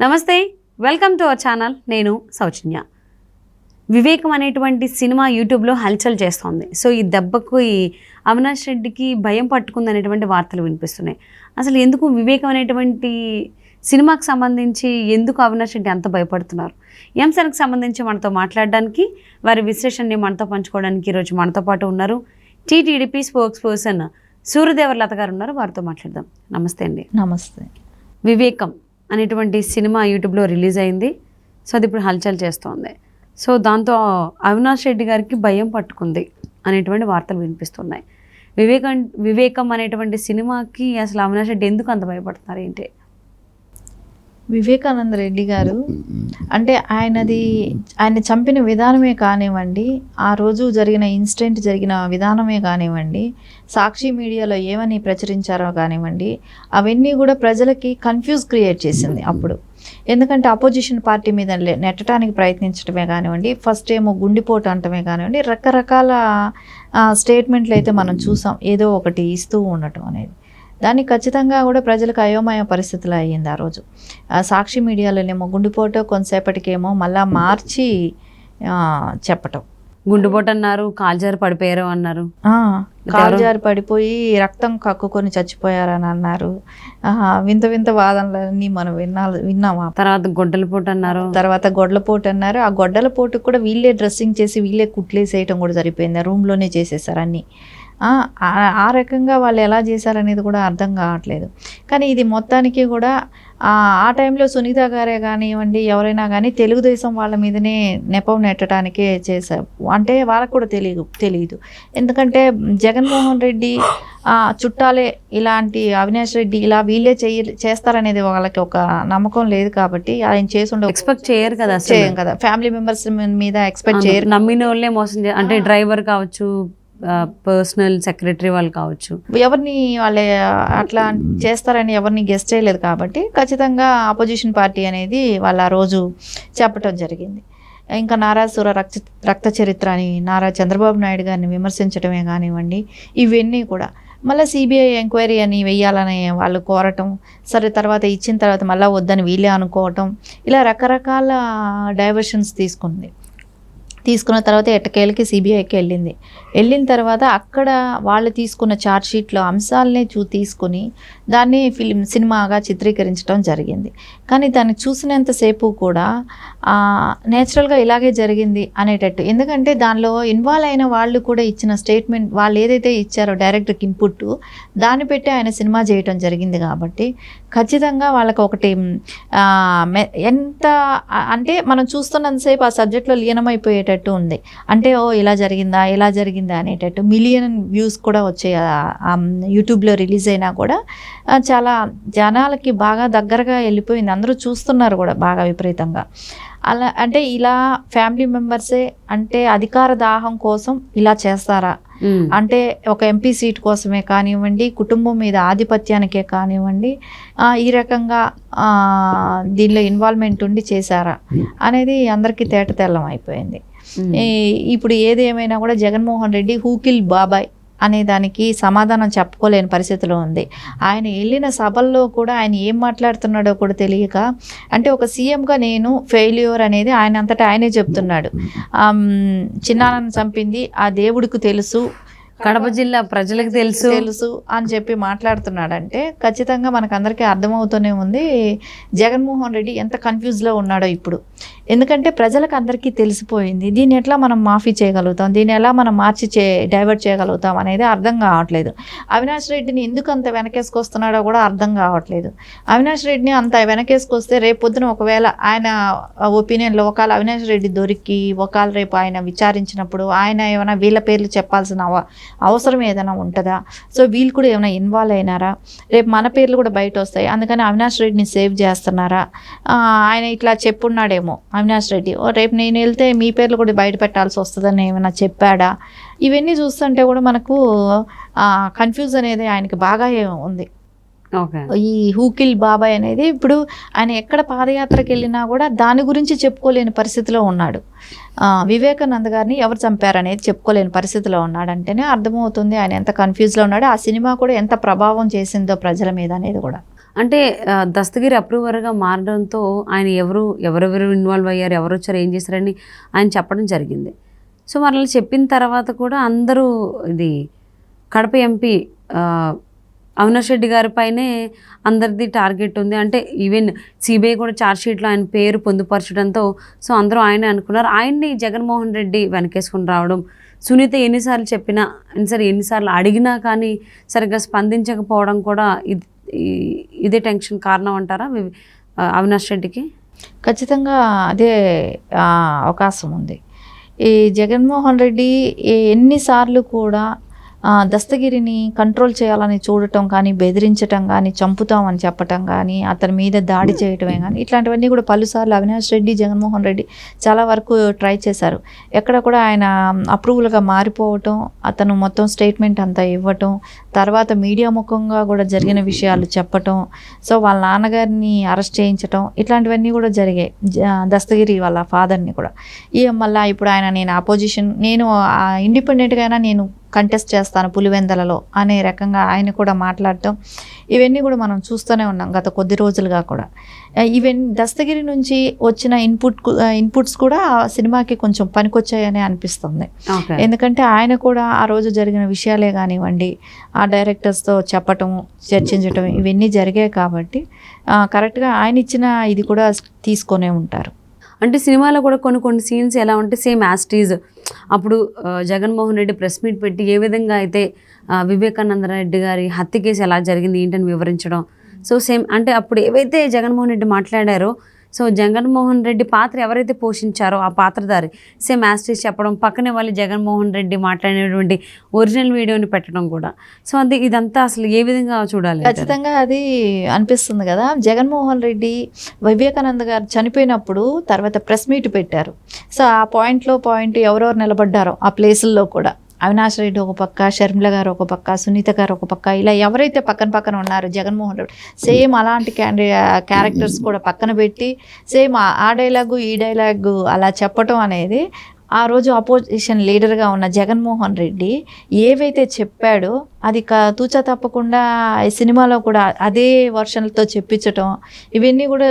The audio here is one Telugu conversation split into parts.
నమస్తే, వెల్కమ్ టు అవర్ ఛానల్. నేను సౌజన్య. వివేకం అనేటువంటి సినిమా యూట్యూబ్లో హల్చల్ చేస్తోంది. సో ఈ దెబ్బకు ఈ అవినాష్ రెడ్డికి భయం పట్టుకుంది అనేటువంటి వార్తలు వినిపిస్తున్నాయి. అసలు ఎందుకు వివేకం అనేటువంటి సినిమాకి సంబంధించి ఎందుకు అవినాష్ రెడ్డి అంత భయపడుతున్నారు? ఈ అంశానికి సంబంధించి మనతో మాట్లాడడానికి, వారి విశ్లేషణని మనతో పంచుకోవడానికి ఈరోజు మనతో పాటు ఉన్నారు టీటీడీపీ స్పోక్స్ పర్సన్ సూర్యదేవర్ లత గారు ఉన్నారు. వారితో మాట్లాడదాం. నమస్తే అండి. నమస్తే. వివేకం అనేటువంటి సినిమా యూట్యూబ్లో రిలీజ్ అయింది. సో అది ఇప్పుడు హల్చల్ చేస్తోంది. సో దాంతో అవినాష్ రెడ్డి గారికి భయం పట్టుకుంది అనేటువంటి వార్తలు వినిపిస్తున్నాయి. వివేకం అనేటువంటి సినిమాకి అసలు అవినాష్ రెడ్డి ఎందుకు అంత భయపడుతున్నారు ఏంటి? వివేకానంద రెడ్డి గారు అంటే ఆయన చంపిన విధానమే కానివ్వండి, ఆ రోజు జరిగిన ఇన్సిడెంట్ జరిగిన విధానమే కానివ్వండి, సాక్షి మీడియాలో ఏమని ప్రచురించారో కానివ్వండి, అవన్నీ కూడా ప్రజలకి కన్ఫ్యూజ్ క్రియేట్ చేసింది అప్పుడు. ఎందుకంటే అపోజిషన్ పార్టీ మీద నెట్టడానికి ప్రయత్నించడమే కానివ్వండి, ఫస్ట్ ఏమో గుండెపోటు అంటమే కానివ్వండి, రకరకాల స్టేట్మెంట్లు అయితే మనం చూసాం, ఏదో ఒకటి ఇస్తూ ఉండటం అనేది. దాన్ని ఖచ్చితంగా కూడా ప్రజలకు అయోమయ పరిస్థితులు అయ్యింది ఆ రోజు. సాక్షి మీడియాలోనేమో గుండెపోటు, కొంతసేపటికేమో మళ్ళా మార్చి చెప్పటం. గుండెపోటు అన్నారు, కాల్జారి పడిపోయారు అన్నారు, కాల్జారి పడిపోయి రక్తం కక్కుకొని చచ్చిపోయారని అన్నారు. వింత వింత వాదనలన్నీ మనం విన్నాము. తర్వాత గొడ్డలపోటు అన్నారు, తర్వాత గొడ్డలపోటు అన్నారు. ఆ గొడ్డలపోటుకు కూడా వీళ్ళే డ్రెస్సింగ్ చేసి వీళ్ళే కుట్లేసేయటం కూడా సరిపోయింది. రూమ్లోనే చేసేసారు అన్నీ. ఆ రకంగా వాళ్ళు ఎలా చేశారనేది కూడా అర్థం కావట్లేదు. కానీ ఇది మొత్తానికి కూడా ఆ టైంలో సునీత గారే కానివ్వండి, ఎవరైనా కానీ తెలుగుదేశం వాళ్ళ మీదనే నెపం నెట్టడానికే చేశారు. అంటే వాళ్ళకు కూడా తెలియదు. ఎందుకంటే జగన్మోహన్ రెడ్డి చుట్టాలే ఇలాంటి అవినాష్ రెడ్డి ఇలా వీళ్ళే చేస్తారనేది వాళ్ళకి ఒక నమ్మకం లేదు. కాబట్టి ఆయన చేసి ఎక్స్పెక్ట్ చేయరు కదా, చేయం కదా, ఫ్యామిలీ మెంబర్స్ మీద ఎక్స్పెక్ట్ చేయరు. నమ్మిన వాళ్ళే మోసం అంటే డ్రైవర్ కావచ్చు, పర్సనల్ సెక్రటరీ వాళ్ళు కావచ్చు, ఎవరిని వాళ్ళే అట్లా చేస్తారని ఎవరిని గెస్ట్ చేయలేదు. కాబట్టి ఖచ్చితంగా అపోజిషన్ పార్టీ అనేది వాళ్ళు ఆ రోజు చెప్పటం జరిగింది. ఇంకా నారాసుర రక్త చరిత్ర అని నారా చంద్రబాబు నాయుడు గారిని విమర్శించడమే కానివ్వండి, ఇవన్నీ కూడా మళ్ళీ సిబిఐ ఎంక్వైరీ అని వెయ్యాలని వాళ్ళు కోరటం, సరే తర్వాత ఇచ్చిన తర్వాత మళ్ళీ వద్దని వీళ్ళే అనుకోవటం, ఇలా రకరకాల డైవర్షన్స్ తీసుకున్న తర్వాత ఎట్టకేళ్ళకి సిబిఐకి వెళ్ళిన తర్వాత అక్కడ వాళ్ళు తీసుకున్న ఛార్జ్షీట్లో అంశాలనే తీసుకుని దాన్ని సినిమాగా చిత్రీకరించడం జరిగింది. కానీ దాన్ని చూసినంతసేపు కూడా నేచురల్గా ఇలాగే జరిగింది అనేటట్టు. ఎందుకంటే దానిలో ఇన్వాల్వ్ అయిన వాళ్ళు కూడా ఇచ్చిన స్టేట్మెంట్, వాళ్ళు ఏదైతే ఇచ్చారో డైరెక్టర్కి ఇన్పుట్, దాన్ని పెట్టి ఆయన సినిమా చేయటం జరిగింది. కాబట్టి ఖచ్చితంగా వాళ్ళకి ఒకటి ఎంత అంటే మనం చూస్తున్నంతసేపు ఆ సబ్జెక్ట్లో లీనమైపోయేటట్టు ఉంది. అంటే ఇలా జరిగిందా అనేటట్టు మిలియన్ వ్యూస్ కూడా వచ్చాయి. యూట్యూబ్లో రిలీజ్ అయినా కూడా చాలా జనాలకి బాగా దగ్గరగా వెళ్ళిపోయింది. అందరూ చూస్తున్నారు కూడా బాగా విపరీతంగా. అలా అంటే ఇలా ఫ్యామిలీ మెంబర్సే అంటే అధికార దాహం కోసం ఇలా చేస్తారా అంటే ఒక ఎంపీ సీట్ కోసమే కానివ్వండి, కుటుంబం మీద ఆధిపత్యానికే కానివ్వండి, ఈ రకంగా దీనిలో ఇన్వాల్వ్మెంట్ ఉండి చేశారా అనేది అందరికీ తేటతెల్లం అయిపోయింది. ఇప్పుడు ఏదేమైనా కూడా జగన్మోహన్ రెడ్డి హూకిల్ బాబాయ్ అనే దానికి సమాధానం చెప్పుకోలేని పరిస్థితిలో ఉంది. ఆయన వెళ్ళిన సభల్లో కూడా ఆయన ఏం మాట్లాడుతున్నాడో కూడా తెలియక, అంటే ఒక సీఎంగా నేను ఫెయిల్యూర్ అనేది ఆయన అంతటా ఆయనే చెప్తున్నాడు. చిన్నాన్నను చంపింది ఆ దేవుడికి తెలుసు, కడప జిల్లా ప్రజలకు తెలుసు అని చెప్పి మాట్లాడుతున్నాడంటే ఖచ్చితంగా మనకు అందరికీ అర్థమవుతూనే ఉంది జగన్మోహన్ రెడ్డి ఎంత కన్ఫ్యూజ్లో ఉన్నాడో ఇప్పుడు. ఎందుకంటే ప్రజలకు అందరికీ తెలిసిపోయింది. దీన్ని ఎట్లా మనం మాఫీ చేయగలుగుతాం, దీన్ని ఎలా మనం మార్చి డైవర్ట్ చేయగలుగుతాం అనేది అర్థం కావట్లేదు. అవినాష్ రెడ్డిని ఎందుకు అంత వెనకేసుకొస్తున్నాడో కూడా అర్థం కావట్లేదు. అవినాష్ రెడ్డిని అంత వెనకేసుకొస్తే రేపు పొద్దున ఒకవేళ ఆయన ఒపీనియన్లో ఒకవేళ అవినాష్ రెడ్డి దొరికి ఒకవేళ రేపు ఆయన విచారించినప్పుడు ఆయన ఏమైనా వీళ్ళ పేర్లు చెప్పాల్సిన అవసరం ఏదైనా ఉంటుందా? సో వీళ్ళు కూడా ఏమైనా ఇన్వాల్వ్ అయినారా? రేపు మన పేర్లు కూడా బయట వస్తాయి. అందుకని అవినాష్ రెడ్డిని సేవ్ చేస్తున్నారా? ఆయన ఇట్లా చెప్పున్నాడేమో అవినాష్ రెడ్డి, రేపు నేను వెళ్తే మీ పేర్లు కూడా బయట పెట్టాల్సి వస్తుందని ఏమైనా చెప్పాడా? ఇవన్నీ చూస్తుంటే కూడా మనకు కన్ఫ్యూజ్ అనేది ఆయనకి బాగా ఉంది. ఈ హూకిల్ బాబాయ్ అనేది ఇప్పుడు ఆయన ఎక్కడ పాదయాత్రకి వెళ్ళినా కూడా దాని గురించి చెప్పుకోలేని పరిస్థితిలో ఉన్నాడు. వివేకానంద గారిని ఎవరు చంపారనేది చెప్పుకోలేని పరిస్థితిలో ఉన్నాడంటేనే అర్థమవుతుంది ఆయన ఎంత కన్ఫ్యూజ్లో ఉన్నాడో, ఆ సినిమా కూడా ఎంత ప్రభావం చేసిందో ప్రజల మీద అనేది కూడా. అంటే దస్తగిరి అప్రూవర్గా మారడంతో ఆయన ఎవరెవరు ఇన్వాల్వ్ అయ్యారు, ఎవరు వచ్చారు, ఏం చేశారని ఆయన చెప్పడం జరిగింది. సో వాళ్ళు చెప్పిన తర్వాత కూడా అందరూ ఇది కడప ఎంపీ అవినాష్ రెడ్డి గారి పైనే అందరిది టార్గెట్ ఉంది. అంటే ఈవెన్ సిబిఐ కూడా ఛార్జ్షీట్లో ఆయన పేరు పొందుపరచడంతో సో అందరూ ఆయనే అనుకున్నారు. ఆయన్ని జగన్మోహన్ రెడ్డి వెనకేసుకుని రావడం, సునీత ఎన్నిసార్లు చెప్పినా సరే, ఎన్నిసార్లు అడిగినా కానీ సరిగ్గా స్పందించకపోవడం కూడా ఇదే టెన్షన్ కారణం అంటారా అవినాష్ రెడ్డికి? ఖచ్చితంగా అదే అవకాశం ఉంది. ఈ జగన్మోహన్ రెడ్డి ఎన్నిసార్లు కూడా దస్తగిరిని కంట్రోల్ చేయాలని చూడటం కానీ, బెదిరించటం కానీ, చంపుతామని చెప్పటం కానీ, అతని మీద దాడి చేయటమే కానీ, ఇట్లాంటివన్నీ కూడా పలుసార్లు అవినాష్ రెడ్డి, జగన్మోహన్ రెడ్డి చాలా వరకు ట్రై చేశారు. ఎక్కడ కూడా ఆయన అప్రూవల్గా మారిపోవటం, అతను మొత్తం స్టేట్మెంట్ అంతా ఇవ్వటం, తర్వాత మీడియా ముఖంగా కూడా జరిగిన విషయాలు చెప్పటం, సో వాళ్ళ నాన్నగారిని అరెస్ట్ చేయించటం, ఇట్లాంటివన్నీ కూడా జరిగాయి. దస్తగిరి వాళ్ళ ఫాదర్ని కూడా. మళ్ళీ ఇప్పుడు ఆయన నేను అపోజిషన్, నేను ఇండిపెండెంట్గా అయినా నేను కంటెస్ట్ చేస్తాను పులివెందలలో అనే రకంగా ఆయన కూడా మాట్లాడటం, ఇవన్నీ కూడా మనం చూస్తూనే ఉన్నాం గత కొద్ది రోజులుగా కూడా. దస్తగిరి నుంచి వచ్చిన ఇన్పుట్స్ కూడా సినిమాకి కొంచెం పనికొచ్చాయని అనిపిస్తుంది. ఎందుకంటే ఆయన కూడా ఆ రోజు జరిగిన విషయాలే కానివ్వండి, ఆ డైరెక్టర్స్తో చెప్పటం, చర్చించటం, ఇవన్నీ జరిగాయి కాబట్టి కరెక్ట్గా ఆయన ఇచ్చిన ఇది కూడా తీసుకొనే ఉంటారు. అంటే సినిమాలో కూడా కొన్ని సీన్స్ ఎలా ఉంటే సేమ్ యాస్టీజ్ అప్పుడు జగన్మోహన్ రెడ్డి ప్రెస్ మీట్ పెట్టి ఏ విధంగా అయితే వివేకానంద రెడ్డి గారి హత్య కేసు ఎలా జరిగింది ఏంటని వివరించడం, సో సేమ్ అంటే అప్పుడు ఏవైతే జగన్మోహన్ రెడ్డి మాట్లాడారో, సో జగన్మోహన్ రెడ్డి పాత్ర ఎవరైతే పోషించారో ఆ పాత్రధారి సేమ్ యాస్టీజ్ చెప్పడం, పక్కనే వాళ్ళు జగన్మోహన్ రెడ్డి మాట్లాడినటువంటి ఒరిజినల్ వీడియోని పెట్టడం కూడా. సో ఇదంతా అసలు ఏ విధంగా చూడాలి? ఖచ్చితంగా అది అనిపిస్తుంది కదా. జగన్మోహన్ రెడ్డి వివేకానంద గారు చనిపోయినప్పుడు తర్వాత ప్రెస్ మీట్ పెట్టారు. సో ఆ పాయింట్ ఎవరెవరు నిలబడ్డారో ఆ ప్లేసుల్లో కూడా అవినాష్ రెడ్డి ఒక పక్క, షర్మిల గారు ఒక పక్క, సునీత గారు ఒక పక్క, ఇలా ఎవరైతే పక్కన ఉన్నారు జగన్మోహన్ రెడ్డి సేమ్ అలాంటి క్యారెక్టర్స్ కూడా పక్కన పెట్టి సేమ్ ఆ డైలాగు ఈ డైలాగు అలా చెప్పటం అనేది ఆ రోజు అపోజిషన్ లీడర్గా ఉన్న జగన్మోహన్ రెడ్డి ఏవైతే చెప్పాడో అది తూచా తప్పకుండా ఈ సినిమాలో కూడా అదే వర్షన్లతో చెప్పించటం, ఇవన్నీ కూడా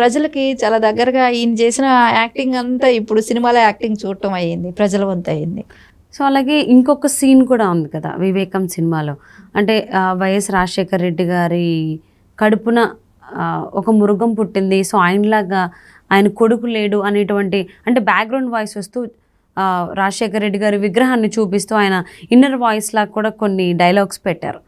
ప్రజలకి చాలా దగ్గరగా ఈయన చేసిన యాక్టింగ్ అంతా ఇప్పుడు సినిమాలో యాక్టింగ్ చూడటం అయ్యింది, ప్రజల వంతు అయ్యింది. సో అలాగే ఇంకొక సీన్ కూడా ఉంది కదా వివేకం సినిమాలో. అంటే వైఎస్ రాజశేఖర రెడ్డి గారి కడుపున ఒక మృగం పుట్టింది, సో ఆయనలాగా ఆయన కొడుకు లేడు అనేటువంటి అంటే బ్యాక్గ్రౌండ్ వాయిస్ వస్తూ రాజశేఖర రెడ్డి గారి విగ్రహాన్ని చూపిస్తూ ఆయన ఇన్నర్ వాయిస్ లాగా కూడా కొన్ని డైలాగ్స్ పెట్టారు.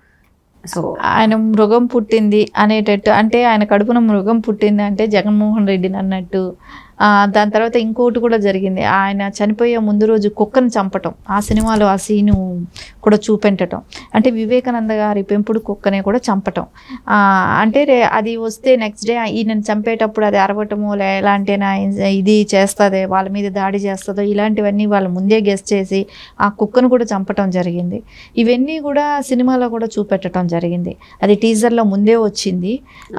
సో ఆయన మృగం పుట్టింది అనేటట్టు, అంటే ఆయన కడుపున మృగం పుట్టింది అంటే జగన్మోహన్ రెడ్డిని అన్నట్టు. దాని తర్వాత ఇంకోటి కూడా జరిగింది, ఆయన చనిపోయే ముందు రోజు కుక్కను చంపటం, ఆ సినిమాలో ఆ సీను కూడా చూపెట్టడం, అంటే వివేకానంద గారి పెంపుడు కుక్కనే కూడా చంపటం. అంటే అది వస్తే నెక్స్ట్ డే ఈయనను చంపేటప్పుడు అది అరవటమో ఎలాంటినా ఇది చేస్తుంది, వాళ్ళ మీద దాడి చేస్తుందో, ఇలాంటివన్నీ వాళ్ళు ముందే గెస్ చేసి ఆ కుక్కను కూడా చంపటం జరిగింది. ఇవన్నీ కూడా సినిమాలో కూడా చూపెట్టడం జరిగింది. అది టీజర్లో ముందే వచ్చింది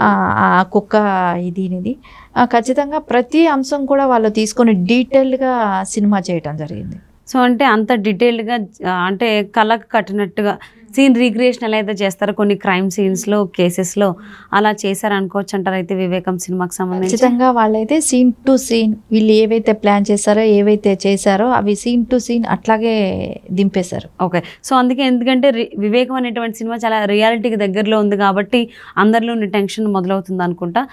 ఆ కుక్క దీనిది. ఖచ్చితంగా ప్రతి అంశం కూడా వాళ్ళు తీసుకొని డీటెయిల్డ్గా సినిమా చేయటం జరిగింది. సో అంటే అంత డీటెయిల్డ్గా అంటే కళ్ళకు కట్టినట్టుగా సీన్ రీక్రియేషన్ ఎలా అయితే చేస్తారో కొన్ని క్రైమ్ సీన్స్లో, కేసెస్లో అలా చేశారు అనుకోవచ్చు అంటారు అయితే వివేకం సినిమాకి సంబంధించి? ఖచ్చితంగా వాళ్ళైతే సీన్ టు సీన్ వీళ్ళు ఏవైతే ప్లాన్ చేశారో, ఏవైతే చేశారో అవి సీన్ టు సీన్ అట్లాగే దింపేశారు. ఓకే. సో అందుకే ఎందుకంటే వివేకం అనేటువంటి సినిమా చాలా రియాలిటీకి దగ్గరలో ఉంది కాబట్టి అందరిలోని టెన్షన్ మొదలవుతుంది అనుకుంటా.